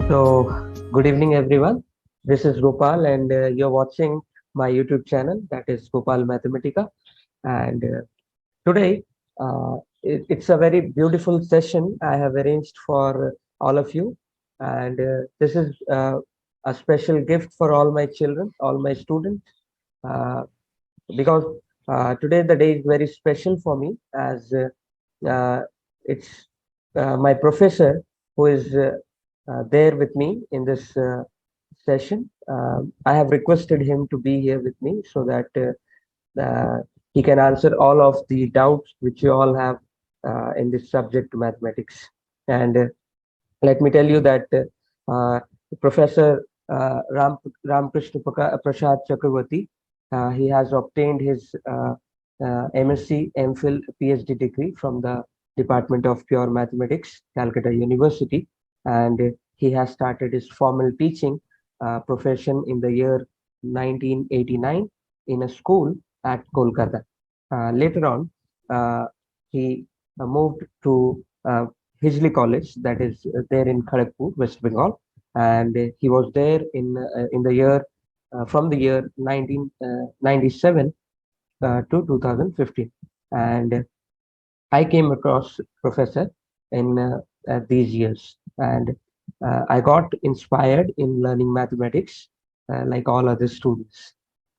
So, good evening, everyone. This is Gopal, and you're watching my YouTube channel, that is Gopal Mathematica. And today, it's a very beautiful session I have arranged for all of you. And this is a special gift for all my children, all my students, uh, because today the day is very special for me as it's my professor who is there with me in this session. I have requested him to be here with me so that he can answer all of the doubts which you all have in this subject mathematics. And let me tell you that uh, Professor Ramkrishna Prasad Chakraborty, he has obtained his MSc, MPhil, PhD degree from the Department of Pure Mathematics, Calcutta University, and he has started his formal teaching profession in the year 1989 in a school at Kolkata. Later on, he moved to Hijli College, that is there in Kharagpur, West Bengal, and he was there in the year from the year 1997 to 2015. And I came across Professor in these years, and I got inspired in learning mathematics like all other students.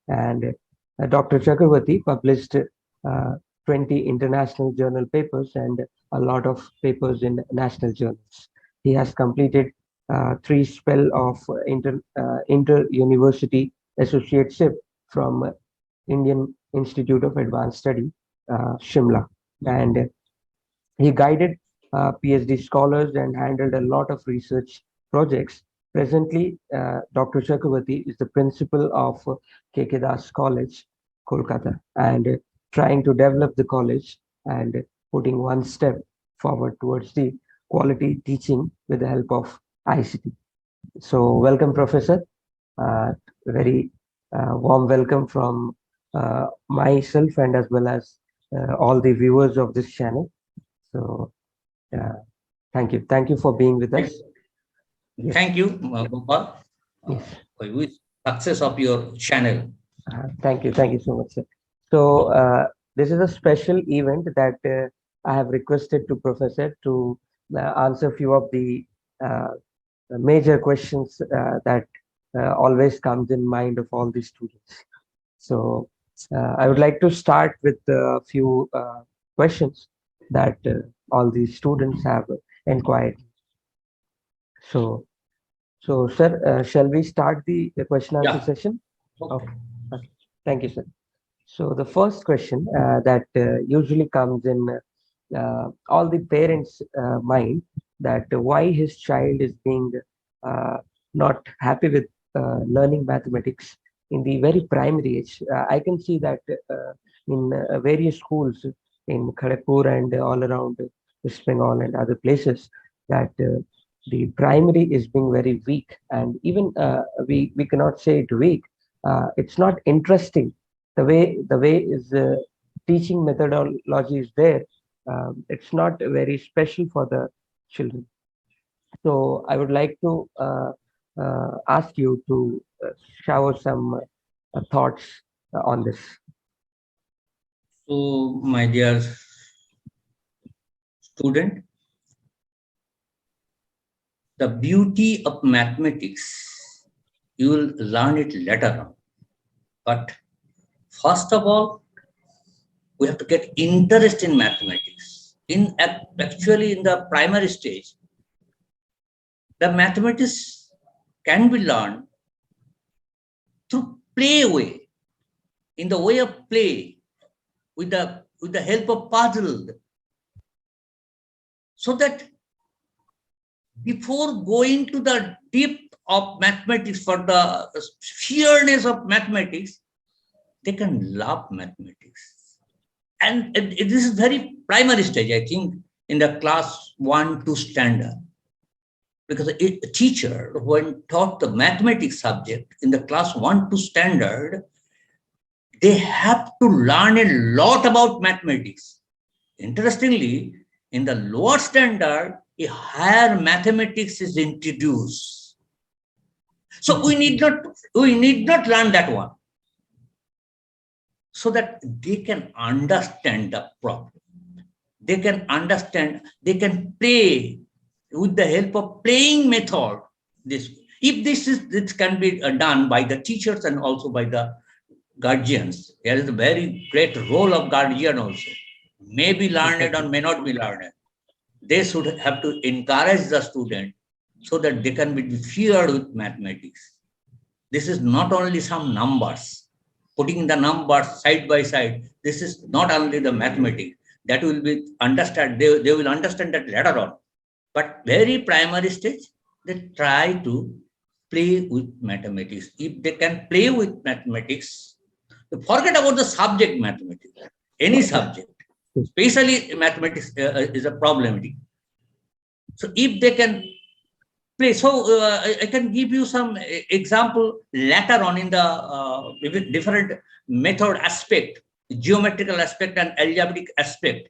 And Dr. Chakraborty published 20 international journal papers and a lot of papers in national journals. He has completed three spell of inter-university associateship from Indian Institute of Advanced Study, Shimla. And he guided PhD scholars and handled a lot of research projects. Presently, Dr. Chakraborty is the principal of K.K. Das College, Kolkata, and trying to develop the college and putting one step forward towards the quality teaching with the help of ICT. So, welcome, Professor. Very warm welcome from myself and as well as all the viewers of this channel. So, thank you. Thank you for being with us. Yes. Thank you, Gopal, Yes. for success of your channel. Thank you. Thank you so much, sir. So, this is a special event that I have requested to Professor to answer a few of the major questions that always comes in mind of all the students. So, I would like to start with a few questions that all the students have inquired. So, sir, shall we start the question answer Yeah. session? Okay. Okay. Thank you, sir. So the first question that usually comes in all the parents' mind, that why his child is being uh, not happy with learning mathematics in the very primary age. I can see that in various schools in Kharagpur and all around West Bengal and other places, that the primary is being very weak, and even we cannot say it weak. It's not interesting the way is teaching methodology is there. It's not very special for the children. So I would like to ask you to shower some thoughts on this. So, my dear student, the beauty of mathematics, you will learn it later on. But first of all, we have to get interest in mathematics. Actually, in the primary stage, the mathematics can be learned through play way, in the way of play, with the help of puzzle, so that before going to the depth of mathematics, for the sheerness of mathematics, they can love mathematics. And this is very primary stage, I think, in the class 1-2 standard. Because a teacher, when taught the mathematics subject in the class 1-2 standard, they have to learn a lot about mathematics. Interestingly, in the lower standard, a higher mathematics is introduced. So we need not learn that one, so that they can understand the problem. They can understand, they can play with the help of playing method. This can be done by the teachers and also by the guardians. There is a very great role of guardian also. May be learned or may not be learned. They should have to encourage the student so that they can be feared with mathematics. This is not only some numbers, putting the numbers side by side. This is not only the mathematics that will be understand. They will understand that later on. But very primary stage, they try to play with mathematics. If they can play with mathematics, forget about the subject mathematics, any subject, especially mathematics is a problematic. So if they can play, so I can give you some example later on in the different method aspect, geometrical aspect and algebraic aspect.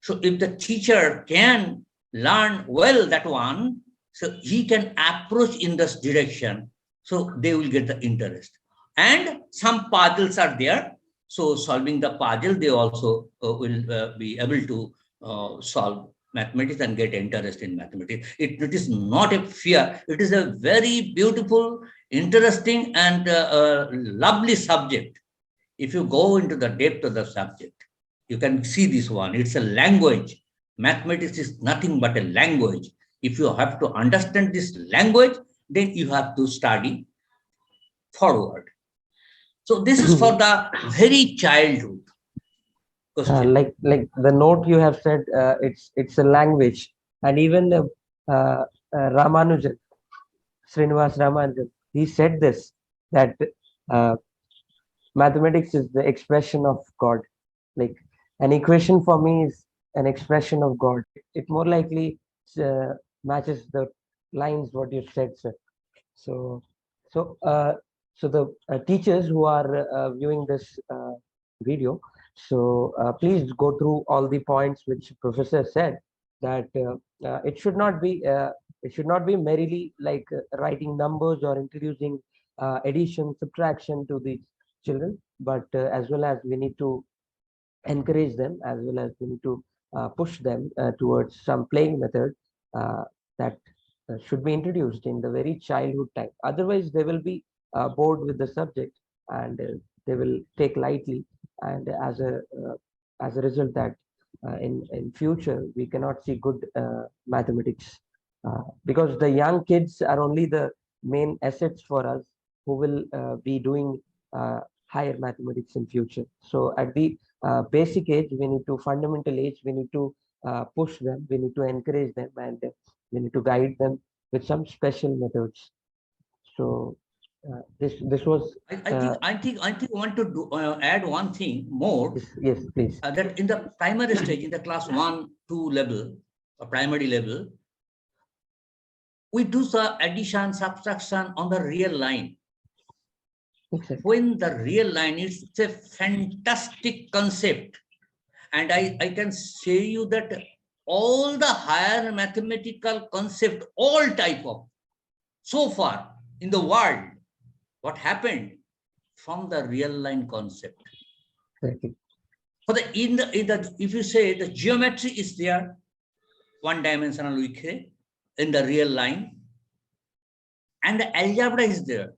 So if the teacher can learn well that one, so he can approach in this direction, so they will get the interest. And some puzzles are there. So solving the puzzle, they also will be able to solve mathematics and get interest in mathematics. It is not a fear. It is a very beautiful, interesting, and lovely subject. If you go into the depth of the subject, you can see this one. It's a language. Mathematics is nothing but a language. If you have to understand this language, then you have to study forward. So this is for the very childhood question. Like the note you have said, it's a language, and even Ramanujan, Srinivas Ramanujan, he said this, that uh, mathematics is the expression of God. Like an equation for me is an expression of God. It more likely uh, matches the lines what you said, sir. So, so, so the teachers who are viewing this video, so please go through all the points which Professor said, that it should not be merely like writing numbers or introducing addition, subtraction to the children, but as well as we need to encourage them, as well as we need to push them towards some playing method that should be introduced in the very childhood time. Otherwise, they will be bored with the subject, and they will take lightly. And as a result, that in future we cannot see good mathematics, because the young kids are only the main assets for us who will be doing higher mathematics in future. So at the basic age, we need to fundamental age, we need to push them, we need to encourage them, and we need to guide them with some special methods. So this was I think I want to add one thing more. yes, please. That in the primary stage, in the class 1, 2 level, or primary level, we do the addition, subtraction on the real line. Exactly. When the real line is a fantastic concept, and I can say you that all the higher mathematical concept, all type of, so far in the world, what happened from the real line concept. Exactly. For the if you say the geometry is there, one dimensional we say in the real line, and the algebra is there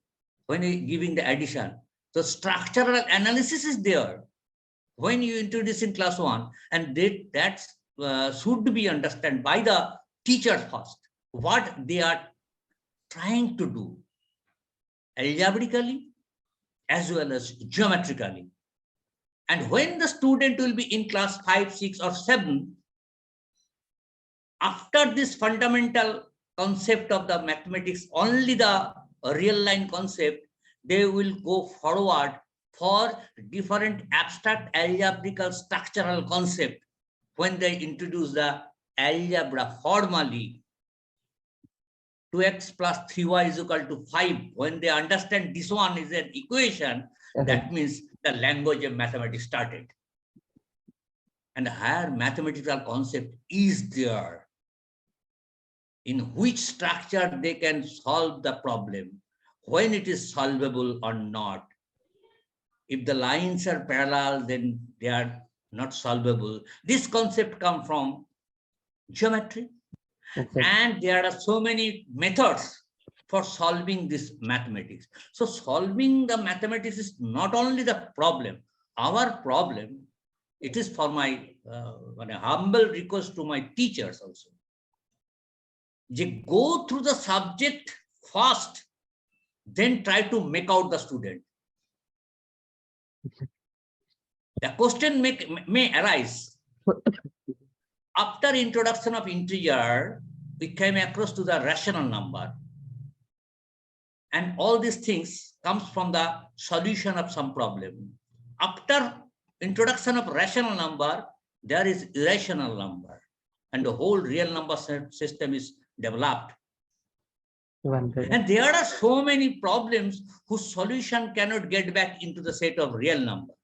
when you giving the addition. So structural analysis is there when you introduce in class 1, and that should be understood by the teachers first, what they are trying to do algebraically as well as geometrically. And when the student will be in class 5, 6, or 7, after this fundamental concept of the mathematics, only the real line concept, they will go forward for different abstract algebraical structural concept when they introduce the algebra formally. 2x plus 3y is equal to 5. When they understand this one is an equation, that means the language of mathematics started. And the higher mathematical concept is there, in which structure they can solve the problem, when it is solvable or not. If the lines are parallel, then they are not solvable. This concept comes from geometry, Exactly. and there are so many methods for solving this mathematics. So solving the mathematics is not only the problem, our problem. It is for my humble request to my teachers also. They go through the subject first, then try to make out the student. The question may arise. After introduction of integer, we came across to the rational number. And all these things comes from the solution of some problem. After introduction of rational number, there is irrational number. And the whole real number system is developed. And there are so many problems whose solution cannot get back into the set of real number.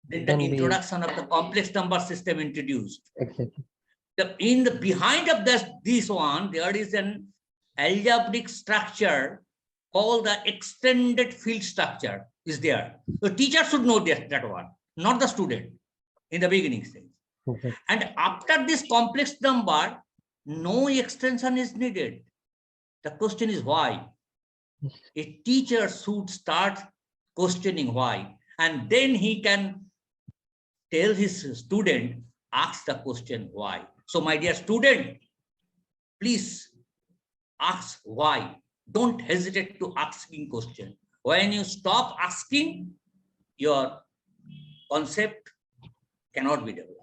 Then the introduction of the complex number system introduced. Exactly. In the behind of this one, there is an algebraic structure called the extended field structure is there. The teacher should know that one, not the student in the beginning stage. Okay. And after this complex number, no extension is needed. The question is why. A teacher should start questioning why, and then he can tell his student, ask the question why. So my dear student, please ask why. Don't hesitate to asking question. When you stop asking, your concept cannot be developed.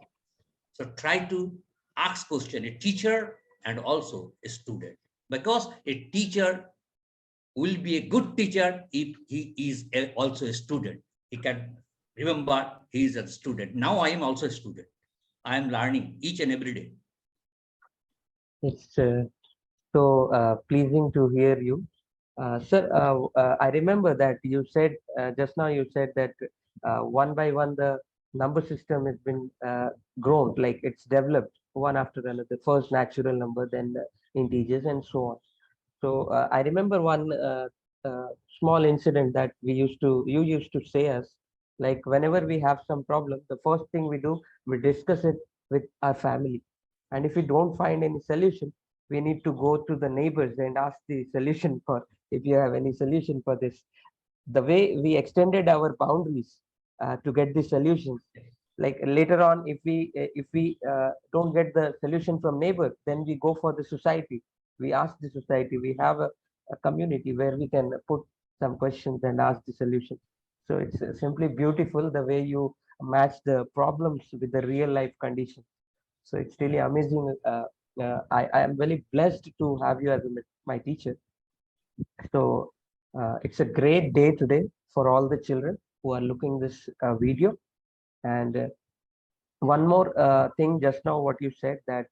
So try to ask question, a teacher and also a student, because a teacher will be a good teacher if he is also a student. He can remember he is a student. Now I am also a student. I am learning each and every day. It's so pleasing to hear you. Sir, I remember that you said just now, you said that one by one the number system has been grown, like it's developed one after another, first natural number, then integers and so on. So I remember one small incident that you used to say us, like whenever we have some problem, the first thing we do, we discuss it with our family. And if we don't find any solution, we need to go to the neighbors and ask the solution for, if you have any solution for this. The way we extended our boundaries to get the solutions. Like later on, if we don't get the solution from neighbor, then we go for the society. We ask the society. We have a community where we can put some questions and ask the solution. So it's simply beautiful the way you match the problems with the real life conditions. So it's really amazing. I am very blessed to have you as my teacher. So it's a great day today for all the children who are looking this video. And one more thing just now, what you said, that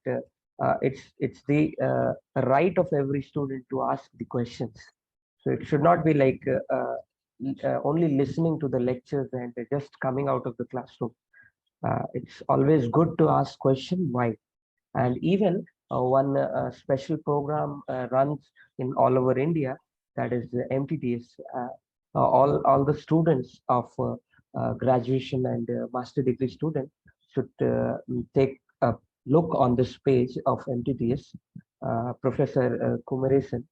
it's the right of every student to ask the questions. So it should not be like only listening to the lectures and just coming out of the classroom. It's always good to ask question why. And even one special program runs in all over India, that is the MTTS. All the students of graduation and master degree student should take a look on this page of MTTS. Professor Kumaresan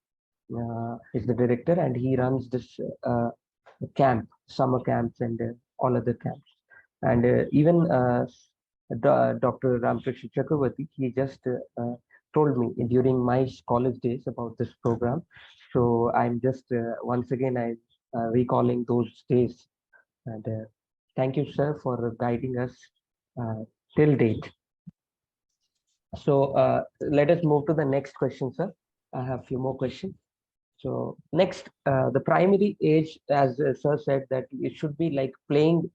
is the director, and he runs this camp, summer camps, and all other camps. And even Dr. Ramkrishna Chakraborty, he just told me during my college days about this program. So I'm just once again I recalling those days. And thank you, sir, for guiding us till date. So let us move to the next question, sir. I have a few more questions. So next, the primary age, as sir said, that it should be like playing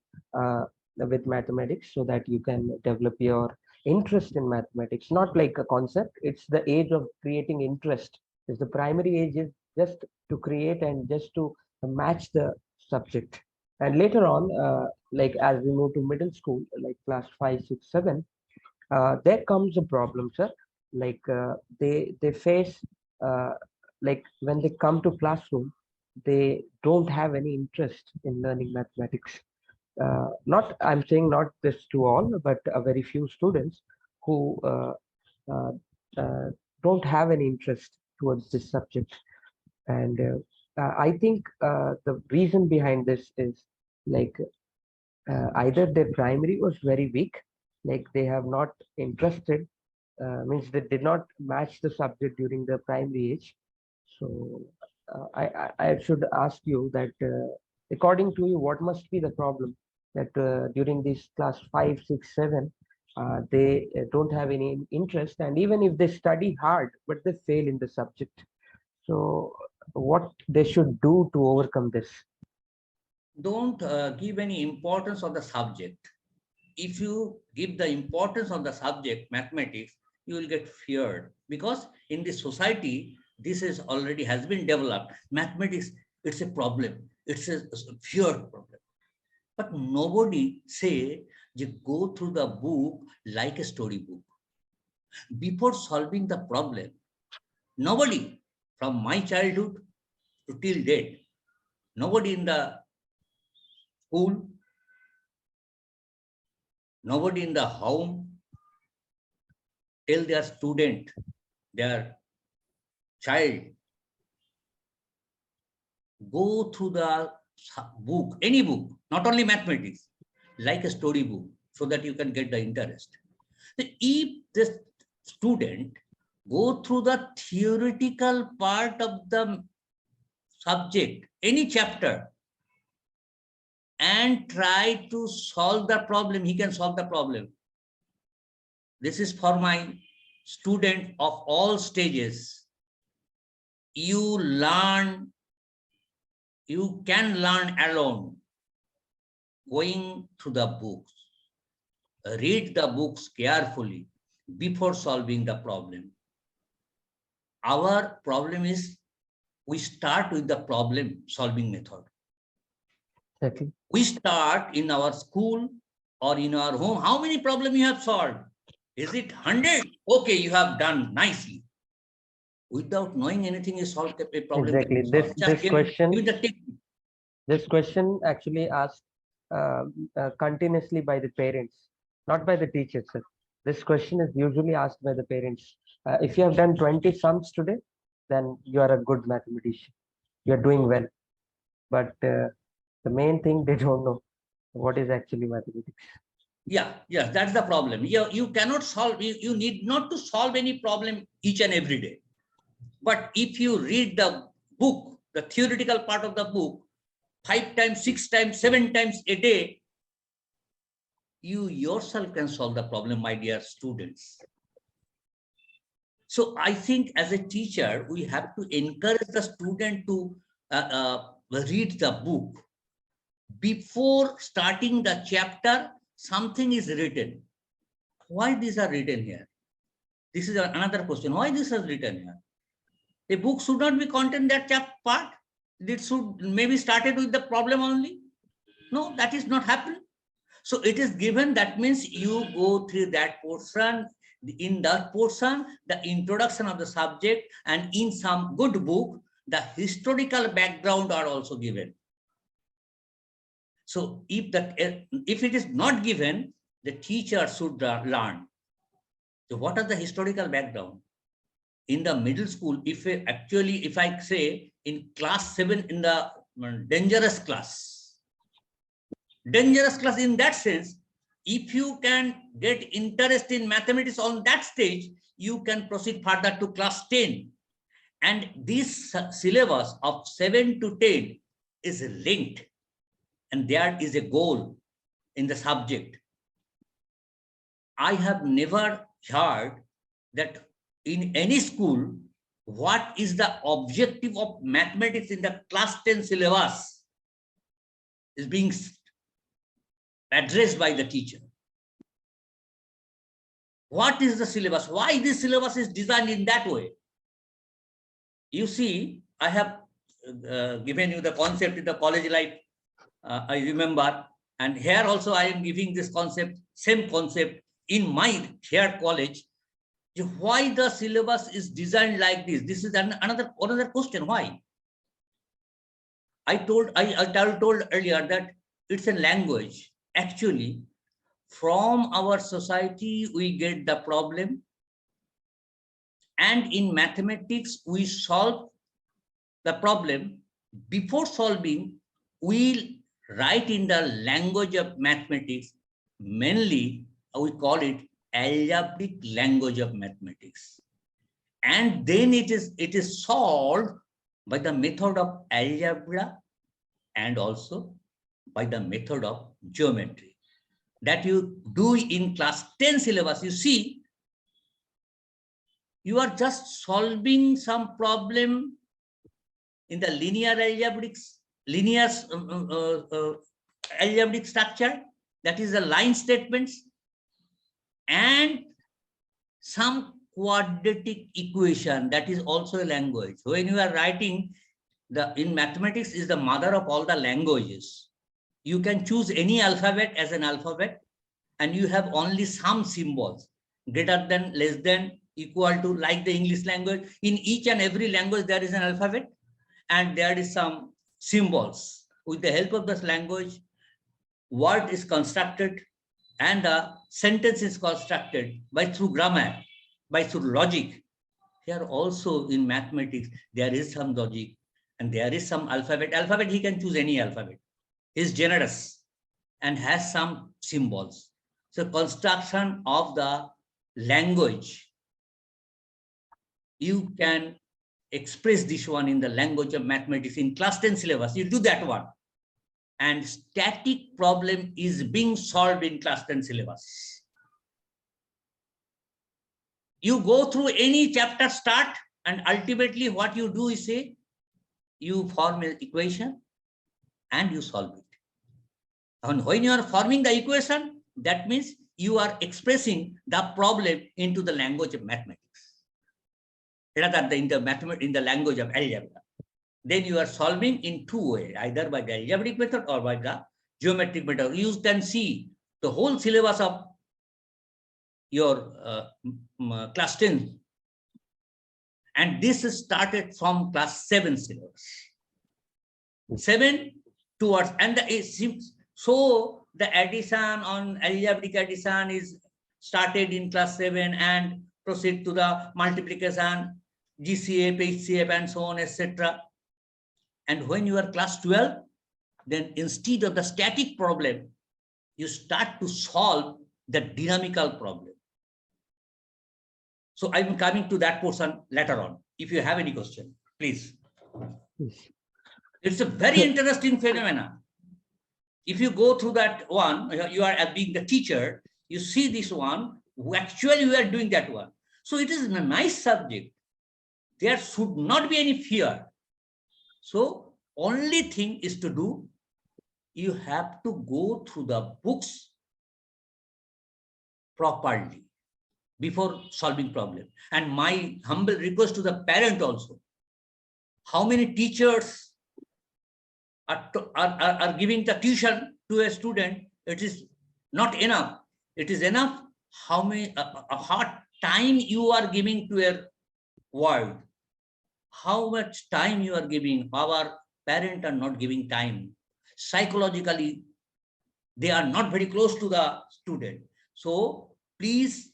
with mathematics so that you can develop your interest in mathematics, not like a concept. It's the age of creating interest. Is the primary age is just to create and just to match the subject. And later on, like as we move to middle school, like class 5, 6, 7, there comes a problem, sir. Like they face like when they come to classroom, they don't have any interest in learning mathematics. Not, I'm saying not this to all, but a very few students who uh, uh, don't have any interest towards this subject. And I think the reason behind this is like either their primary was very weak, like they have not interested, means they did not match the subject during the primary age. So I should ask you that according to you, what must be the problem that during this class 5, 6, 7, they don't have any interest, and even if they study hard, but they fail in the subject. So what they should do to overcome this? Don't give any importance of the subject. If you give the importance of the subject, mathematics, you will get feared, because in the society, this is already has been developed. Mathematics, it's a problem. It's a feared problem. But nobody say you go through the book like a storybook. Before solving the problem, nobody from my childhood to till date, nobody in the school, nobody in the home tell their student, their child, go through the book, any book, not only mathematics, like a storybook, so that you can get the interest. So if this student go through the theoretical part of the subject, any chapter, and try to solve the problem, he can solve the problem. This is for my student of all stages. You learn, you can learn alone, going through the books. Read the books carefully before solving the problem. Our problem is we start with the problem solving method. Exactly. We start in our school or in our home. How many problems you have solved? Is it 100? Okay, you have done nicely. Without knowing anything, you solve a problem can Exactly. be solved. Just This give me question the technique. This question actually asked continuously by the parents, not by the teachers, sir. This question is usually asked by the parents. If you have done 20 sums today, then you are a good mathematician. You are doing well. But the main thing, they don't know what is actually mathematics. Yeah, yes, that's the problem. You cannot solve, you need not to solve any problem each and every day. But if you read the book, the theoretical part of the book, 5 times, 6 times, 7 times a day, you yourself can solve the problem, my dear students. So I think as a teacher, we have to encourage the student to read the book. Before starting the chapter, something is written. Why these are written here? This is another question. Why this is written here? The book should not be content that chapter part. It should maybe started with the problem only. No, that is not happened. So it is given, that means you go through that portion. In that portion, the introduction of the subject, and in some good book, the historical background are also given. So if it is not given, the teacher should learn. So what are the historical background? In the middle school, if I say in class 7, in the dangerous class in that sense, if you can get interest in mathematics on that stage, you can proceed further to class 10. And this syllabus of 7 to 10 is linked, and there is a goal in the subject. I have never heard that in any school, what is the objective of mathematics in the class 10 syllabus is being addressed by the teacher. What is the syllabus? Why this syllabus is designed in that way? You see, I have given you the concept in the college life, I remember, and here also I am giving this concept, same concept in my here college. Why the syllabus is designed like this? This is another question. Why? told earlier that it's a language. Actually, from our society, we get the problem. And in mathematics, we solve the problem. Before solving, we'll write in the language of mathematics. Mainly, we call it algebraic language of mathematics. And then it is solved by the method of algebra and also by the method of geometry that you do in class 10 syllabus. You see, you are just solving some problem in the linear algebraic structure, that is the line statements, and some quadratic equation, that is also a language. When you are writing, in mathematics is the mother of all the languages. You can choose any alphabet as an alphabet, and you have only some symbols, greater than, less than, equal to, like the English language. In each and every language, there is an alphabet, and there is some symbols. With the help of this language, word is constructed, and the sentence is constructed through grammar, through logic. Here also in mathematics, there is some logic and there is some alphabet. He can choose any alphabet. He is generous and has some symbols. So construction of the language, you can express this one in the language of mathematics in class 10 syllabus. You do that one. And static problem is being solved in class 10 syllabus. You go through any chapter start, and ultimately what you do is say, you form an equation and you solve it. And when you are forming the equation, that means you are expressing the problem into the language of mathematics, rather than in the language of algebra. Then you are solving in two ways, either by the algebraic method or by the geometric method. You can see the whole syllabus of your class 10. And this is started from class 7 syllabus. 7 towards, and so the addition on algebraic addition is started in class 7 and proceed to the multiplication, GCF, HCF, and so on, etc. And when you are class 12, then instead of the static problem, you start to solve the dynamical problem. So I'm coming to that portion later on. If you have any question, please. It's a very interesting phenomenon. If you go through that one, you are being the teacher, you see this one, actually you are doing that one. So it is a nice subject. There should not be any fear. So only thing is to do, you have to go through the books properly before solving problem. And my humble request to the parent also, how many teachers are giving the tuition to a student? It is not enough. It is enough how time you are giving to a word, how much time you are giving. Our parents are not giving time. Psychologically, they are not very close to the student. So please,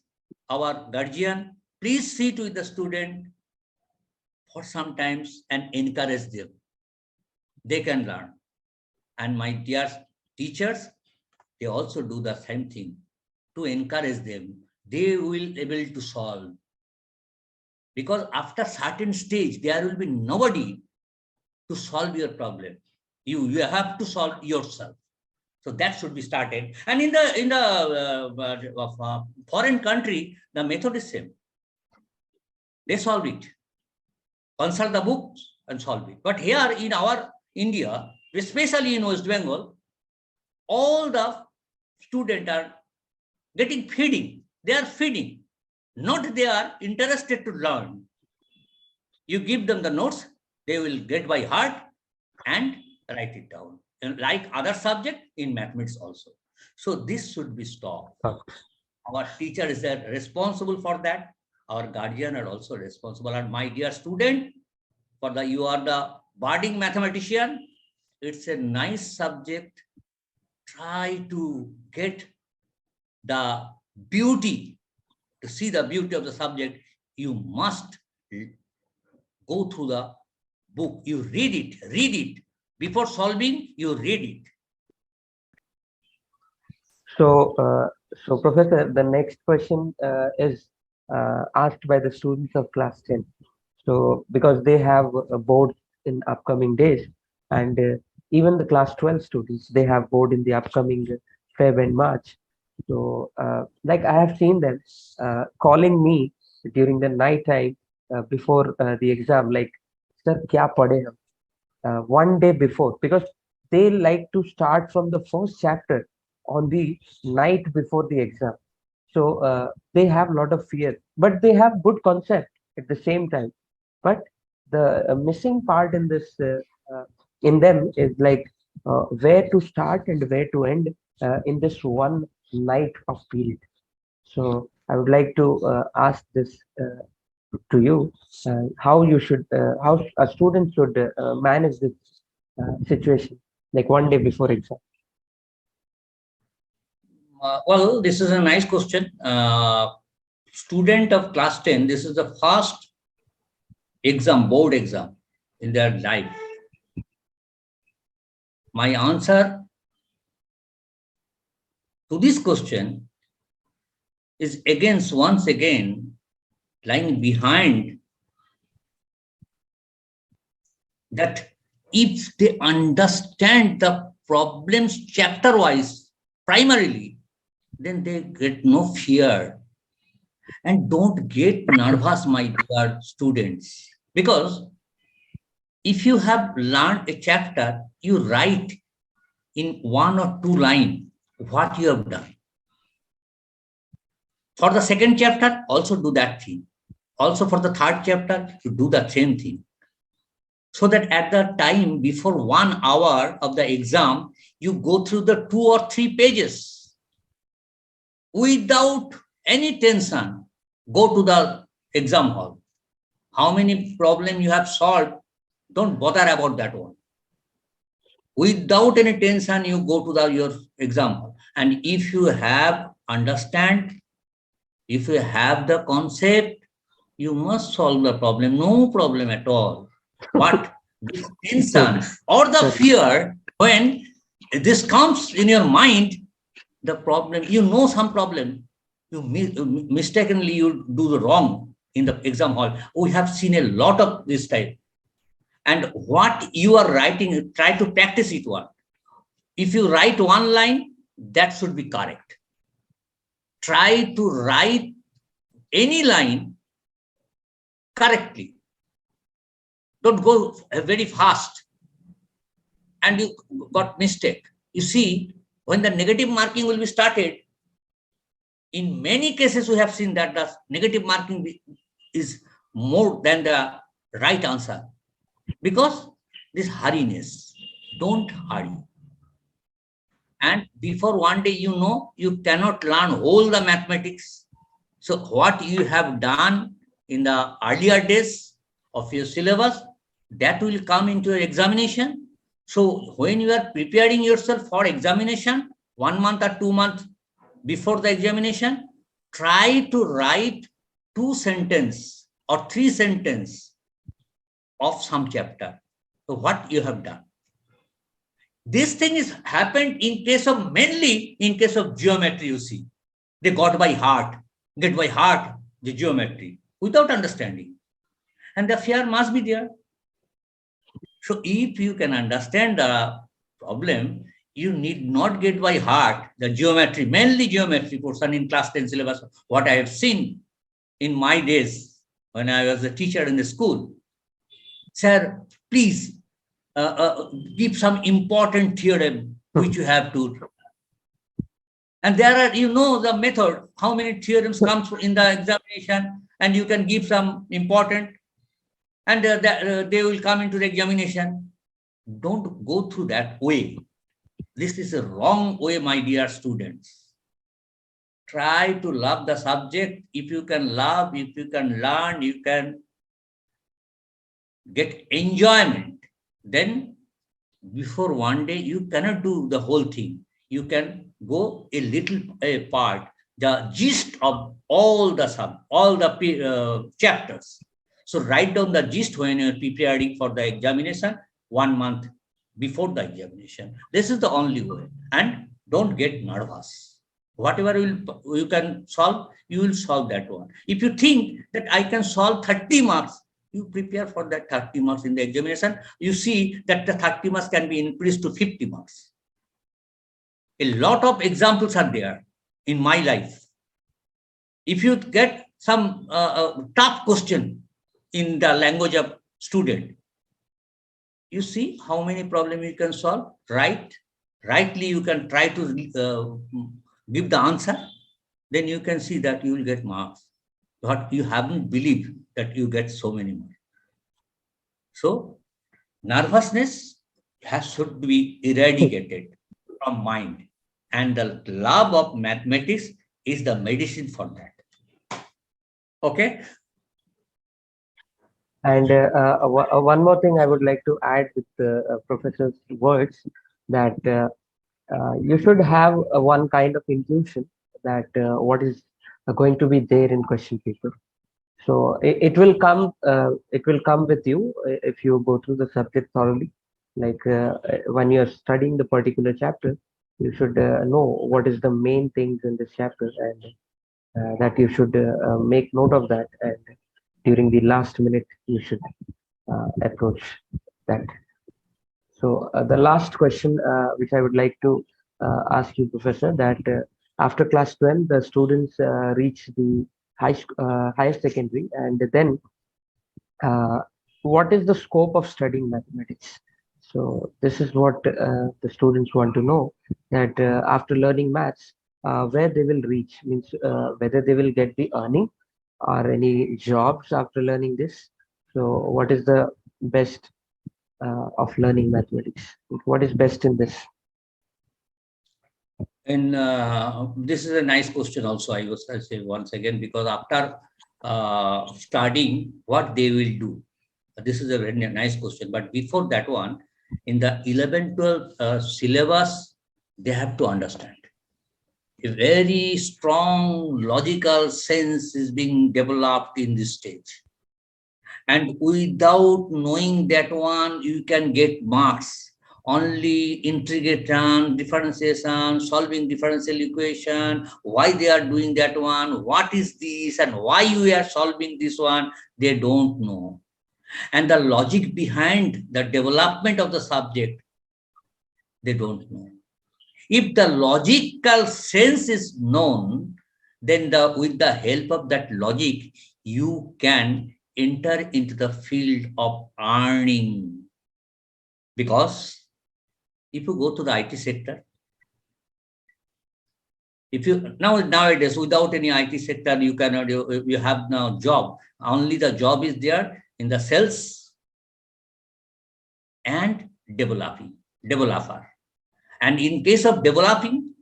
our guardian, please sit with the student for some times and encourage them. They can learn. And my dear teachers, they also do the same thing to encourage them. They will be able to solve. Because after certain stage, there will be nobody to solve your problem. You have to solve yourself. So that should be started. And in the foreign country, the method is same. They solve it. Consult the books and solve it. But here in our India, especially in West Bengal, all the students are getting feeding. They are feeding. Not they are interested to learn. You give them the notes, they will get by heart and write it down. And like other subject in mathematics also. So this should be stopped. Our teacher is responsible for that. Our guardian are also responsible. And my dear student, you are the budding mathematician. It's a nice subject. Try to get the beauty, to see the beauty of the subject. You must go through the book. You read it. Before solving, you read it. So, Professor, the next question is asked by the students of class 10. So, because they have a board in upcoming days, and even the class 12 students, they have board in the upcoming Feb and March. So, like I have seen them calling me during the night time before the exam, like, sir, kya padhe hum? One day before, because they like to start from the first chapter on the night before the exam. So they have a lot of fear, but they have good concept at the same time. But the missing part in this in them is like where to start and where to end in this one night of period. So I would like to ask this to you, how you should how a student should manage this situation, like one day before exam. Well, this is a nice question. Student of class 10, this is the first exam, board exam in their life. My answer to this question is once again, lying behind that if they understand the problems chapter wise, primarily, then they get no fear. And don't get nervous, my dear students, because if you have learned a chapter, you write in 1 or 2 lines what you have done. For the second chapter, also do that thing. Also for the third chapter, you do the same thing. So that at the time before 1 hour of the exam, you go through the 2 or 3 pages without any tension. Go to the exam hall. How many problems you have solved, don't bother about that one. Without any tension, you go to your exam hall. And if you have understand, if you have the concept, you must solve the problem. No problem at all. But this tension or the fear, when this comes in your mind, the problem, you know some problem, you mistakenly you do the wrong in the exam hall. We have seen a lot of this type. And what you are writing, try to practice it one. If you write 1 line, that should be correct. Try to write any line correctly. Don't go very fast and you got mistake. You see, when the negative marking will be started, in many cases we have seen that the negative marking is more than the right answer, because this hurriness. Don't hurry. And before one day, you cannot learn all the mathematics. So what you have done in the earlier days of your syllabus, that will come into your examination. So when you are preparing yourself for examination, 1 month or 2 months before the examination, try to write 2 sentences or 3 sentences of some chapter. So what you have done. This thing is happened in case of, mainly in case of geometry, you see. They get by heart the geometry without understanding. And the fear must be there. So if you can understand the problem, you need not get by heart the geometry, mainly geometry portion in class 10 syllabus, what I have seen in my days when I was a teacher in the school. Sir, please give some important theorem which you have to. And there are, the method, how many theorems comes in the examination, and you can give some important, and they will come into the examination. Don't go through that way. This is a wrong way, my dear students. Try to love the subject. If you can love, if you can learn, you can get enjoyment, then before one day, you cannot do the whole thing. You can go a little part, the gist of all the chapters. So write down the gist when you're preparing for the examination 1 month before the examination. This is the only way. And don't get nervous. Whatever you can solve, you will solve that one. If you think that I can solve 30 marks, you prepare for that 30 marks in the examination. You see that the 30 marks can be increased to 50 marks. A lot of examples are there in my life. If you get some tough question in the language of student, you see how many problems you can solve, right? Rightly, you can try to give the answer, then you can see that you will get marks. But you haven't believed that you get so many marks. So nervousness should be eradicated from mind. And the love of mathematics is the medicine for that. Okay? And one more thing I would like to add with the professor's words, that you should have one kind of intuition that what is going to be there in question paper. So it will come with you if you go through the subject thoroughly. Like when you're studying the particular chapter, you should know what is the main things in this chapter, and that you should make note of that. And during the last minute, you should approach that. So the last question, which I would like to ask you, Professor, that after class 12, the students reach the higher secondary, and then uh, what is the scope of studying mathematics? So this is what the students want to know, that after learning maths, where they will reach, means whether they will get the earning or any jobs after learning this. So what is the best of learning mathematics? What is best in this? And this is a nice question also, I was say once again, because after studying, what they will do? This is a very nice question. But before that one, in the 11, 12 syllabus, they have to understand. A very strong logical sense is being developed in this stage. And without knowing that one, you can get marks. Only integration, differentiation, solving differential equation, why they are doing that one, what is this, and why you are solving this one, they don't know. And the logic behind the development of the subject, they don't know. If the logical sense is known, then with the help of that logic, you can enter into the field of earning. Because if you go to the IT sector, if you nowadays without any IT sector, you cannot, you have no job. Only the job is there in the sales and developer. And in case of developing,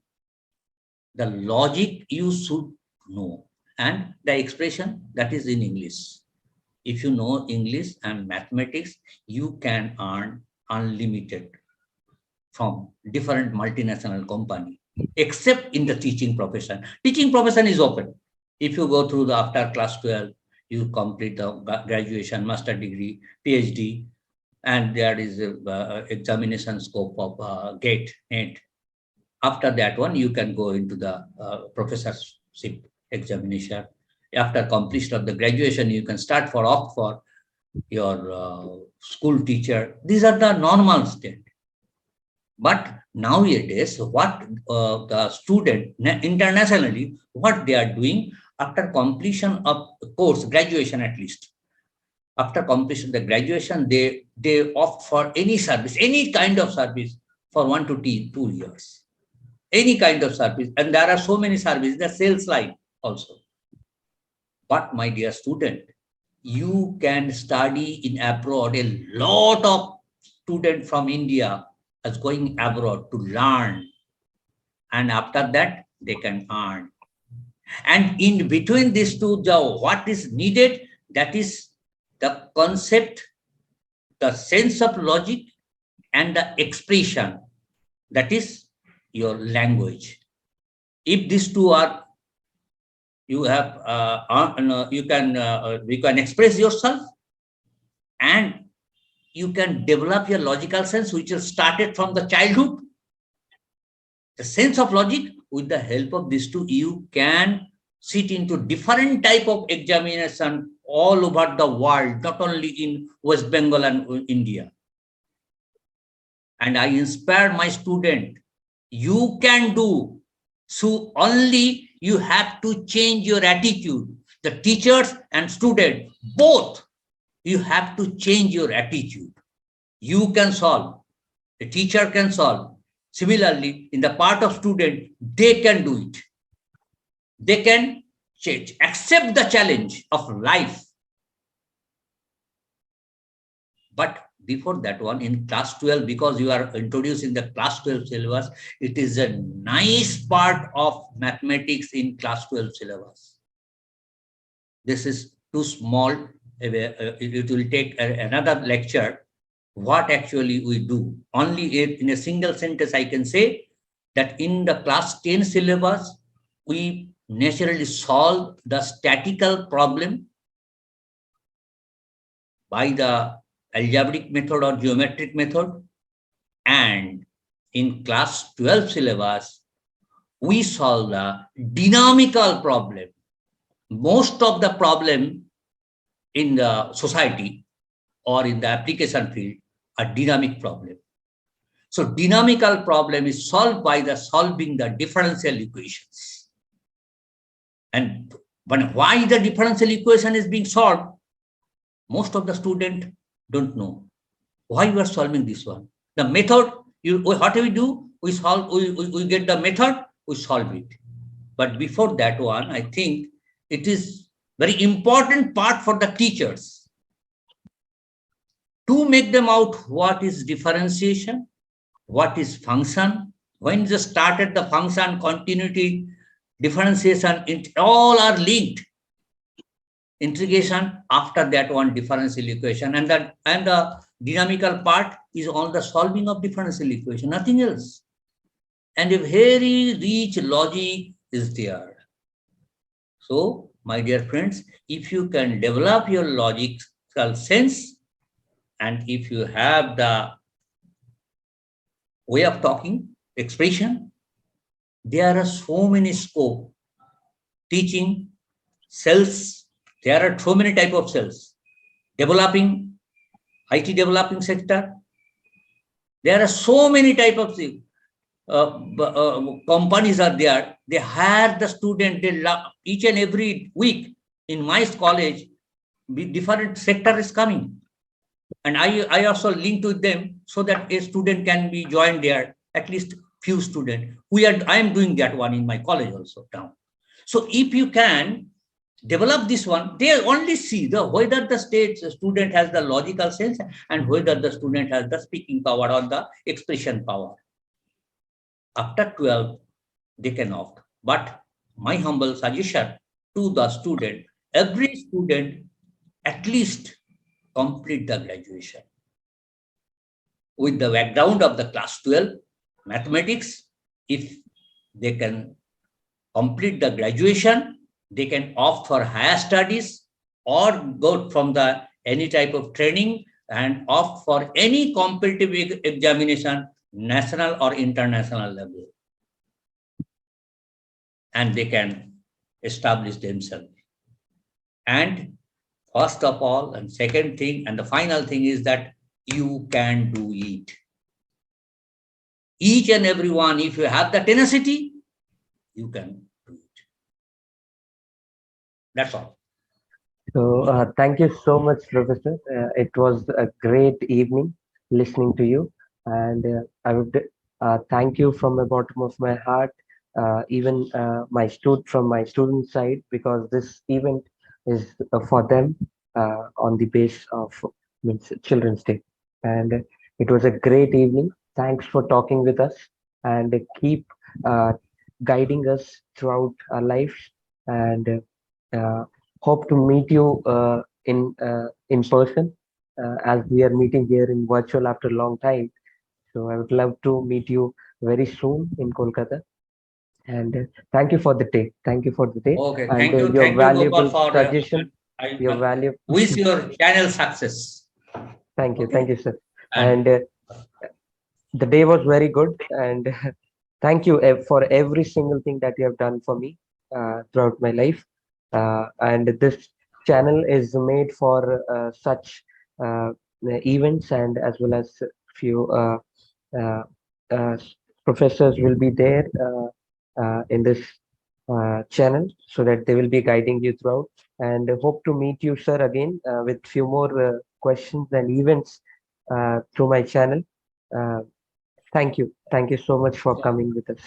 the logic you should know, and the expression that is in English. If you know English and mathematics, you can earn unlimited from different multinational company, except in the teaching profession. Teaching profession is open. If you go through the after class 12, you complete the graduation, master degree, PhD, and there is a examination scope of GATE, NET. After that one, you can go into the professorship examination. After completion of the graduation, you can start for opt for your school teacher. These are the normal state. But nowadays, what the student internationally, what they are doing after completion of the course, graduation at least, after completion of the graduation, they opt for any service, any kind of service for 1 to 2 years. Any kind of service. And there are so many services, the sales line also. But my dear student, you can study in abroad. A lot of students from India is going abroad to learn. And after that, they can earn. And in between these two, what is needed, that is the concept, the sense of logic, and the expression, that is your language. If these two are, you have, you can express yourself, and you can develop your logical sense, which is started from the childhood. The sense of logic, with the help of these two, you can sit into different type of examination all over the world, not only in West Bengal and India. And I inspire my student, you can do. So only you have to change your attitude. The teachers and student, both, you have to change your attitude. You can solve. The teacher can solve. Similarly, in the part of student, they can do it. They can change, accept the challenge of life. But before that one, in class 12, because you are introducing the class 12 syllabus, it is a nice part of mathematics in class 12 syllabus. This is too small. It will take another lecture. What actually we do. Only in a single sentence, I can say that in the class 10 syllabus, we naturally solve the statistical problem by the algebraic method or geometric method. And in class 12 syllabus, we solve the dynamical problem. Most of the problem in the society or in the application field are dynamic problem. So dynamical problem is solved by the solving the differential equations. And why the differential equation is being solved, most of the students don't know. Why we are solving this one? The method, what do we do? We solve, we get the method, we solve it. But before that one, I think it is very important part for the teachers to make them out what is differentiation, what is function. When they started the function, continuity, differentiation, all are linked. Integration, after that one, differential equation, and the dynamical part is all the solving of differential equation, nothing else. And a very rich logic is there. So, my dear friends, if you can develop your logical sense, and if you have the way of talking, expression, there are so many scope. Teaching, cells, there are so many type of cells. Developing, IT developing sector, there are so many type of companies are there. They hire the student, they each and every week in my college, different sector is coming. And I also link to them so that a student can be joined there, at least few students. I am doing that one in my college also now. So if you can develop this one, they only see whether the student has the logical sense and whether the student has the speaking power or the expression power. After 12, they can opt. But my humble suggestion to the student, every student at least complete the graduation. With the background of the class 12 mathematics, if they can complete the graduation, they can opt for higher studies or go from the any type of training and opt for any competitive examination, national or international level. And they can establish themselves. And first of all, and second thing, and the final thing is that you can do it. Each and every one, if you have the tenacity, you can do it. That's all. So thank you so much, Professor. It was a great evening listening to you, and I would thank you from the bottom of my heart, even from my student side, because this event is for them on the base of means Children's Day, and it was a great evening. Thanks for talking with us, and keep guiding us throughout our life, and. Hope to meet you in person as we are meeting here in virtual after a long time. So I would love to meet you very soon in Kolkata. And thank you for the day. Thank you for the day Okay, and your thank you, Gopal, valuable for suggestion. Your I value. wish your channel success. Thank Okay, you, sir. and And the day was very good. And thank you for every single thing that you have done for me throughout my life. And this channel is made for such uh, events, and as well as few uh, uh, professors will be there in this channel, so that they will be guiding you throughout. And hope to meet you, sir, again with few more questions and events through my channel. Uh, Thank you. Thank you so much for yeah, coming with us.